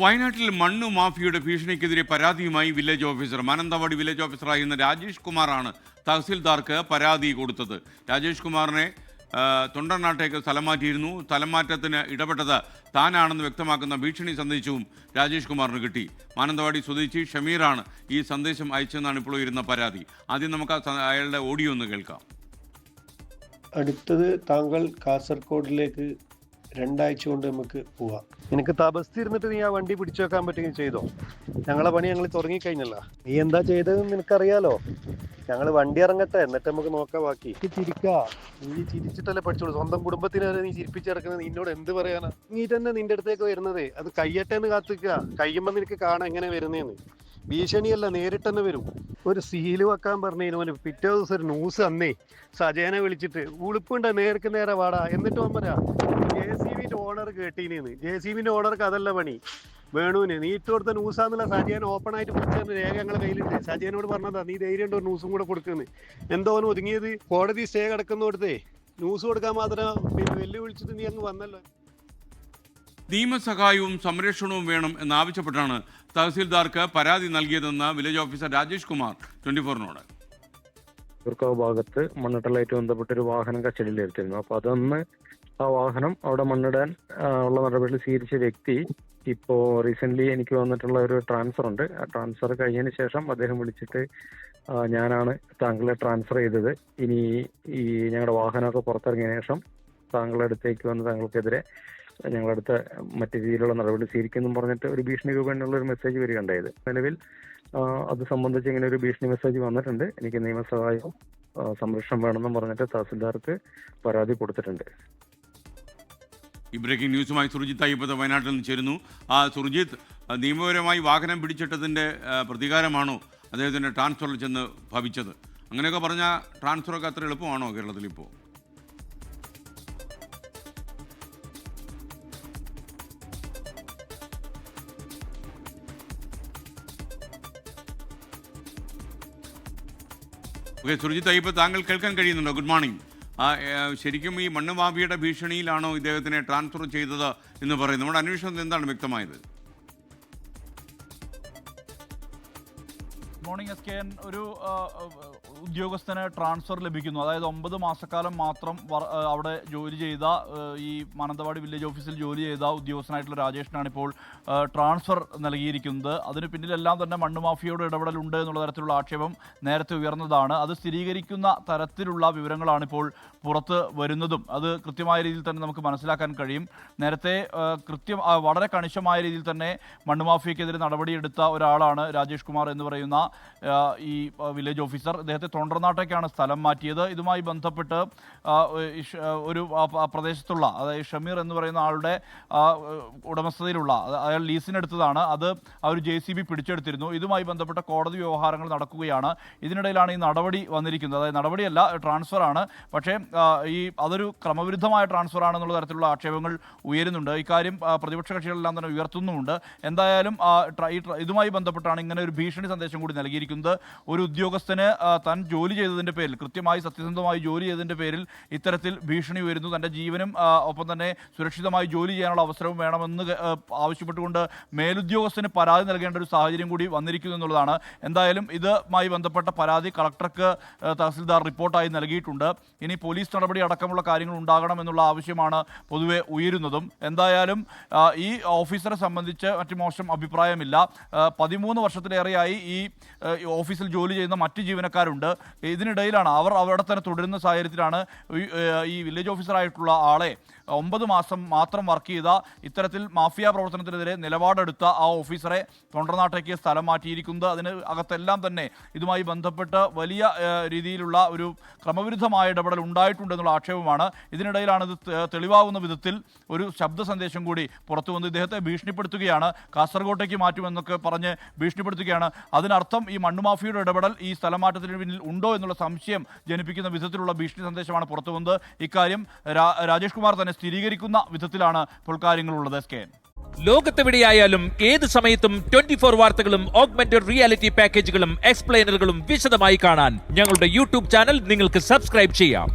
വയനാട്ടിൽ മണ്ണ് മാഫിയയുടെ ഭീഷണിക്കെതിരെ പരാതിയുമായി വില്ലേജ് ഓഫീസർ മാനന്തവാടി വില്ലേജ് ഓഫീസറായിരുന്ന രാജേഷ് കുമാറാണ് തഹസിൽദാർക്ക് പരാതി കൊടുത്തത്. രാജേഷ് കുമാറിനെ തൊണ്ടർനാട്ടേക്ക് സ്ഥലം മാറ്റിയിരുന്നു. സ്ഥലം മാറ്റത്തിന് ഇടപെട്ടത് താനാണെന്ന് വ്യക്തമാക്കുന്ന ഭീഷണി സന്ദേശവും രാജേഷ് കുമാറിന് കിട്ടി. മാനന്തവാടി സ്വദേശി ഷമീറാണ് ഈ സന്ദേശം അയച്ചെന്നാണ് ഇപ്പോൾ ഉയരുന്ന പരാതി. ആദ്യം നമുക്ക് അയാളുടെ ഓഡിയോ ഒന്ന് കേൾക്കാം. അടുത്തത് താങ്കൾ കാസർഗോഡിലേക്ക് 2 ആഴ്ച കൊണ്ട് നമുക്ക് പോവാം. നിനക്ക് ബസ് ഇരുന്നിട്ട് നീ ആ വണ്ടി പിടിച്ചു വെക്കാൻ പറ്റുമെങ്കിൽ ചെയ്തോ. ഞങ്ങളെ പണി ഞങ്ങൾ തുടങ്ങിക്കഴിഞ്ഞല്ല. നീ എന്താ ചെയ്തതെന്ന് നിനക്കറിയാലോ. ഞങ്ങൾ വണ്ടി ഇറങ്ങട്ടെ, എന്നിട്ട് നമുക്ക് നോക്കാം ബാക്കി. നീ ചിരിച്ചിട്ടല്ലേ പഠിച്ചോളൂ. സ്വന്തം കുടുംബത്തിനെ നീ ചിരിപ്പിച്ചിറക്കുന്നത് നിന്നോട് എന്ത് പറയാനാ? നീ തന്നെ നിന്റെ അടുത്തേക്ക് വരുന്നത് അത് കയ്യട്ടെന്ന് കാത്തിക്കുക. കയ്യുമ്പോ നിനക്ക് കാണാൻ എങ്ങനെ വരുന്നേന്ന്. ഭീഷണിയല്ല, നേരിട്ട് തന്നെ വരും. ഒരു സീല് വെക്കാൻ പറഞ്ഞതിന് പിറ്റേ ദിവസം ഒരു ന്യൂസ് അന്നേ സജയനെ വിളിച്ചിട്ട് ഉളുപ്പുണ്ട നേർക്ക് നേരെ വാടാ. എന്നിട്ട് പറയാ JCB ഓണർ കേട്ടീനെന്ന്. JCB ഓണർക്ക് അതല്ല പണി. വേണുവിന് നീ ഇട്ട് കൊടുത്ത ന്യൂസാന്നുള്ള സജയൻ ഓപ്പൺ ആയിട്ട് പിടിച്ച രേഖ ഞങ്ങളെ കയ്യിലുണ്ട്. സജയനോട് പറഞ്ഞതാ നീ ധൈര്യം ഉണ്ടോ ന്യൂസും കൂടെ കൊടുക്കുന്നത്. എന്തോ അവന് ഒതുങ്ങിയത് കോടതി സ്റ്റേ കിടക്കുന്നോടത്തേ ന്യൂസ് കൊടുക്കാൻ മാത്രം വെല്ലുവിളിച്ചിട്ട് നീ അങ്ങ് വന്നല്ലോ. നിയമസഹായവും സംരക്ഷണവും വേണം എന്നാവശ്യപ്പെട്ടാണ് തഹസിൽദാർക്ക് പരാതി നൽകിയതെന്ന് വില്ലേജ് ഓഫീസർ രാജേഷ് കുമാർ 24-നോട്. ഭാഗത്ത് മണ്ണിട്ടലായിട്ട് ബന്ധപ്പെട്ടൊരു വാഹനം കസ്റ്റഡിയിലെടുത്തിരുന്നു. അപ്പൊ അതൊന്ന് ആ വാഹനം അവിടെ മണ്ണിടാൻ ഉള്ള നടപടികൾ സ്വീകരിച്ച വ്യക്തി ഇപ്പോൾ റീസെന്റ് എനിക്ക് വന്നിട്ടുള്ള ഒരു ട്രാൻസ്ഫർ ഉണ്ട്. ആ ട്രാൻസ്ഫർ കഴിഞ്ഞതിന് ശേഷം അദ്ദേഹം വിളിച്ചിട്ട് ഞാനാണ് താങ്കളെ ട്രാൻസ്ഫർ ചെയ്തത്. ഇനി ഈ ഞങ്ങളുടെ വാഹനമൊക്കെ പുറത്തിറങ്ങിയ ശേഷം താങ്കളുടെ അടുത്തേക്ക് വന്ന് താങ്കൾക്കെതിരെ ഞങ്ങളടുത്ത മറ്റു രീതിയിലുള്ള നടപടി സ്വീകരിക്കുമെന്നും പറഞ്ഞിട്ട് ഒരു ഭീഷണി രൂപേണയുള്ള ഒരു മെസ്സേജ് വരികയുണ്ടായത്. നിലവിൽ അത് സംബന്ധിച്ച് ഇങ്ങനെ ഒരു ഭീഷണി മെസ്സേജ് വന്നിട്ടുണ്ട്. എനിക്ക് നിയമസഹായവും സംരക്ഷണം വേണമെന്നും പറഞ്ഞിട്ട് തഹസിൽദാർക്ക് പരാതി കൊടുത്തിട്ടുണ്ട്. ഈ ബ്രേക്കിംഗ് ന്യൂസുമായി സുർജിത്ത് അയ്യപ്പത്ത് വയനാട്ടിൽ നിന്ന് ചേരുന്നു. സുർജിത്ത്, നിയമപരമായി വാഹനം പിടിച്ചിട്ടതിൻ്റെ പ്രതികാരമാണോ അദ്ദേഹത്തിൻ്റെ ട്രാൻസ്ഫറിൽ ചെന്ന് ഭവിച്ചത്? അങ്ങനെയൊക്കെ പറഞ്ഞാൽ ട്രാൻസ്ഫറൊക്കെ അത്ര എളുപ്പമാണോ കേരളത്തിൽ ഇപ്പോൾ? ഓക്കെ, സുർജിത്ത് അയ്യപ്പത്ത്, താങ്കൾ കേൾക്കാൻ കഴിയുന്നുണ്ടോ? Good morning. ശരിക്കും ഈ മണ്ണ് മാഫിയയുടെ ഭീഷണിയിലാണോ ഇദ്ദേഹത്തിനെ ട്രാൻസ്ഫർ ചെയ്തത് എന്ന് പറയുന്നത്? നമ്മുടെ അന്വേഷണത്തിൽ എന്താണ് വ്യക്തമായത്? മോർണിംഗ് SKN, ഒരു ഉദ്യോഗസ്ഥന് ട്രാൻസ്ഫർ ലഭിക്കുന്നു. അതായത് 9 മാസക്കാലം മാത്രം അവിടെ ജോലി ചെയ്ത ഈ മാനന്തവാടി വില്ലേജ് ഓഫീസിൽ ജോലി ചെയ്ത ഉദ്യോഗസ്ഥനായിട്ടുള്ള രാജേഷിനാണ് ഇപ്പോൾ ട്രാൻസ്ഫർ നൽകിയിരിക്കുന്നത്. അതിന് പിന്നിലെല്ലാം തന്നെ മണ്ണ് മാഫിയയുടെ ഇടപെടലുണ്ട് എന്നുള്ള തരത്തിലുള്ള ആക്ഷേപം നേരത്തെ ഉയർന്നതാണ്. അത് സ്ഥിരീകരിക്കുന്ന തരത്തിലുള്ള വിവരങ്ങളാണ് ഇപ്പോൾ പുറത്ത് വരുന്നതും. അത് കൃത്യമായ രീതിയിൽ തന്നെ നമുക്ക് മനസ്സിലാക്കാൻ കഴിയും. നേരത്തെ വളരെ കണിശമായ രീതിയിൽ തന്നെ മണ്ണ് മാഫിയക്കെതിരെ നടപടിയെടുത്ത ഒരാളാണ് രാജേഷ് കുമാർ എന്ന് പറയുന്ന ഈ വില്ലേജ് ഓഫീസർ. ഇദ്ദേഹത്തെ തൊണ്ടർനാട്ടേക്കാണ് സ്ഥലം മാറ്റിയത്. ഇതുമായി ബന്ധപ്പെട്ട് ഒരു പ്രദേശത്തുള്ള, അതായത് ഷമീർ എന്ന് പറയുന്ന ആളുടെ ഉടമസ്ഥതയിലുള്ള, അയാൾ ലീസിനെടുത്തതാണ്. അത് ആ ഒരു JCB പിടിച്ചെടുത്തിരുന്നു. ഇതുമായി ബന്ധപ്പെട്ട കോടതി വ്യവഹാരങ്ങൾ നടക്കുകയാണ്. ഇതിനിടയിലാണ് ഈ നടപടി വന്നിരിക്കുന്നത്. അതായത് നടപടിയല്ല, ട്രാൻസ്ഫറാണ്. പക്ഷേ അതൊരു ക്രമവിരുദ്ധമായ ട്രാൻസ്ഫർ ആണെന്നുള്ള തരത്തിലുള്ള ആക്ഷേപങ്ങൾ ഉയരുന്നുണ്ട്. ഇക്കാര്യം പ്രതിപക്ഷ കക്ഷികളെല്ലാം തന്നെ ഉയർത്തുന്നുമുണ്ട്. എന്തായാലും ഇതുമായി ബന്ധപ്പെട്ടാണ് ഇങ്ങനെ ഒരു ഭീഷണി സന്ദേശം കൂടി നൽകിയിരിക്കുന്നത്. ഒരു ഉദ്യോഗസ്ഥന് താൻ ജോലി ചെയ്തതിൻ്റെ പേരിൽ, കൃത്യമായി സത്യസന്ധമായി ജോലി ചെയ്തതിൻ്റെ പേരിൽ ഇത്തരത്തിൽ ഭീഷണി ഉയരുന്നു. തൻ്റെ ജീവനും ഒപ്പം തന്നെ സുരക്ഷിതമായി ജോലി ചെയ്യാനുള്ള അവസരവും വേണമെന്ന് ആവശ്യപ്പെട്ടുകൊണ്ട് മേലുദ്യോഗസ്ഥന് പരാതി നൽകേണ്ട ഒരു സാഹചര്യം കൂടി വന്നിരിക്കുന്നു എന്നുള്ളതാണ്. എന്തായാലും ഇതുമായി ബന്ധപ്പെട്ട പരാതി കളക്ടർക്ക് തഹസിൽദാർ റിപ്പോർട്ടായി നൽകിയിട്ടുണ്ട്. ഇനി പോലീസ് നടപടി അടക്കമുള്ള കാര്യങ്ങൾ ഉണ്ടാകണം എന്നുള്ള ആവശ്യമാണ് പൊതുവെ ഉയരുന്നതും. എന്തായാലും ഈ ഓഫീസറെ സംബന്ധിച്ച് മറ്റു മോശം അഭിപ്രായമില്ല. 13 വർഷത്തിലേറെയായി ഈ ഓഫീസിൽ ജോലി ചെയ്യുന്ന മറ്റ് ജീവനക്കാരുണ്ട്. ഇതിനിടയിലാണ് അവർ അവിടെ തന്നെ തുടരുന്ന സാഹചര്യത്തിലാണ് ഈ വില്ലേജ് ഓഫീസറായിട്ടുള്ള ആളെ 9 മാസം മാത്രം വർക്ക് ചെയ്ത, ഇത്തരത്തിൽ മാഫിയ പ്രവർത്തനത്തിനെതിരെ നിലപാടെടുത്ത ആ ഓഫീസറെ തൊണ്ടർനാട്ടേക്ക് സ്ഥലം മാറ്റിയിരിക്കുന്നത്. അതിന് അകത്തെല്ലാം തന്നെ ഇതുമായി ബന്ധപ്പെട്ട് വലിയ രീതിയിലുള്ള ഒരു ക്രമവിരുദ്ധമായ ഇടപെടൽ ഉണ്ടായിട്ടുണ്ടെന്നുള്ള ആക്ഷേപമാണ്. ഇതിനിടയിലാണ് ഇത് തെളിവാകുന്ന വിധത്തിൽ ഒരു ശബ്ദ സന്ദേശം കൂടി പുറത്തു വന്ന് ഇദ്ദേഹത്തെ ഭീഷണിപ്പെടുത്തുകയാണ്. കാസർഗോട്ടേക്ക് മാറ്റുമെന്നൊക്കെ പറഞ്ഞ് ഭീഷണിപ്പെടുത്തുകയാണ്. അതിനർത്ഥം ഈ മണ്ണുമാഫിയയുടെ ഇടപെടൽ ഈ സ്ഥലമാറ്റത്തിന് പിന്നിൽ ഉണ്ടോ എന്നുള്ള സംശയം ജനിപ്പിക്കുന്ന വിധത്തിലുള്ള ഭീഷണി സന്ദേശമാണ് പുറത്തു വന്നത്. ഇക്കാര്യം രാജേഷ് കുമാർ തന്നെ സ്ഥിരീകരിക്കുന്ന വിധത്തിലാണ് ഇപ്പോൾ കാര്യങ്ങളുള്ളത്. SKN, ലോകത്തെവിടെയായാലും ഏത് സമയത്തും 24 വാർത്തകളും ഓഗ്മെന്റഡ് റിയാലിറ്റി പാക്കേജുകളും എക്സ്പ്ലെയിനറുകളും വിശദമായി കാണാൻ ഞങ്ങളുടെ YouTube ചാനൽ നിങ്ങൾക്ക് സബ്സ്ക്രൈബ് ചെയ്യാം.